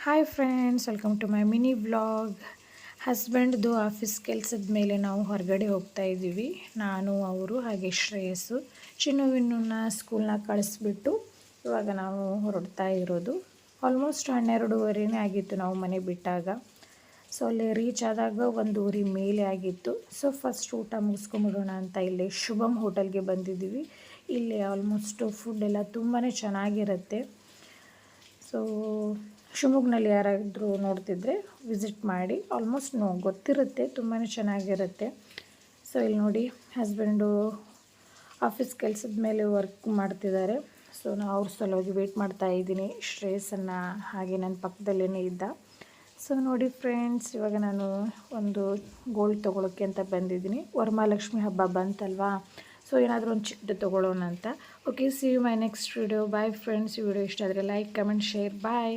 Hi friends, welcome to my mini vlog. ಹಸ್ಬೆಂಡ್ದು office ಕೆಲಸದ ಮೇಲೆ ನಾವು ಹೊರಗಡೆ ಹೋಗ್ತಾ ಇದ್ದೀವಿ. ನಾನು, ಅವರು ಹಾಗೆ ಶ್ರೇಯಸ್ಸು. ಚಿನ್ನುವಿನ ಸ್ಕೂಲ್ನ ಕಳಿಸ್ಬಿಟ್ಟು ಇವಾಗ ನಾವು ಹೊರಡ್ತಾ ಇರೋದು. ಆಲ್ಮೋಸ್ಟ್ 12:30 ಆಗಿತ್ತು ನಾವು ಮನೆ ಬಿಟ್ಟಾಗ. ಸೊ ಅಲ್ಲಿ ರೀಚ್ ಆದಾಗ 1 ಮೇಲೆ ಆಗಿತ್ತು. ಸೊ ಫಸ್ಟ್ ಊಟ ಮುಗಿಸ್ಕೊಂಬಿಡೋಣ ಅಂತ ಇಲ್ಲಿ ಶುಭಂ ಹೋಟೆಲ್ಗೆ ಬಂದಿದ್ದೀವಿ. ಇಲ್ಲಿ ಆಲ್ಮೋಸ್ಟ್ ಫುಡ್ ಎಲ್ಲ ತುಂಬಾ ಚೆನ್ನಾಗಿರುತ್ತೆ. ಸೊ ಶಿವಮೊಗ್ಗನಲ್ಲಿ ಯಾರಾದರೂ ನೋಡ್ತಿದ್ರೆ ವಿಸಿಟ್ ಮಾಡಿ. ಆಲ್ಮೋಸ್ಟ್ ಗೊತ್ತಿರುತ್ತೆ, ತುಂಬಾ ಚೆನ್ನಾಗಿರುತ್ತೆ. ಸೊ ಇಲ್ಲಿ ನೋಡಿ, ಹಸ್ಬೆಂಡು ಆಫೀಸ್ ಕೆಲಸದ ಮೇಲೆ ವರ್ಕ್ ಮಾಡ್ತಿದ್ದಾರೆ. ಸೊ ನಾನು ಅವ್ರ ಸಲುವಾಗಿ ವೆಯ್ಟ್ ಮಾಡ್ತಾ ಇದ್ದೀನಿ. ಶ್ರೇಯಸ್ಸನ್ನು ಹಾಗೆ ನನ್ನ ಪಕ್ಕದಲ್ಲೇ ಇದ್ದ. ಸೊ ನೋಡಿ ಫ್ರೆಂಡ್ಸ್, ಇವಾಗ ನಾನು ಒಂದು ಗೋಲ್ಡ್ ತೊಗೊಳೋಕ್ಕೆ ಅಂತ ಬಂದಿದ್ದೀನಿ. ವರಮಹಾಲಕ್ಷ್ಮಿ ಹಬ್ಬ ಬಂತಲ್ವಾ, ಸೊ ಏನಾದರೂ ಒಂದು ಚಿಕ್ಕದು ತೊಗೊಳ್ಳೋಣ ಅಂತ. Okay, see you my next video. Bye friends. ಈ ವಿಡಿಯೋ ಇಷ್ಟ ಆದರೆ ಲೈಕ್, ಕಮೆಂಟ್, ಶೇರ್. ಬಾಯ್.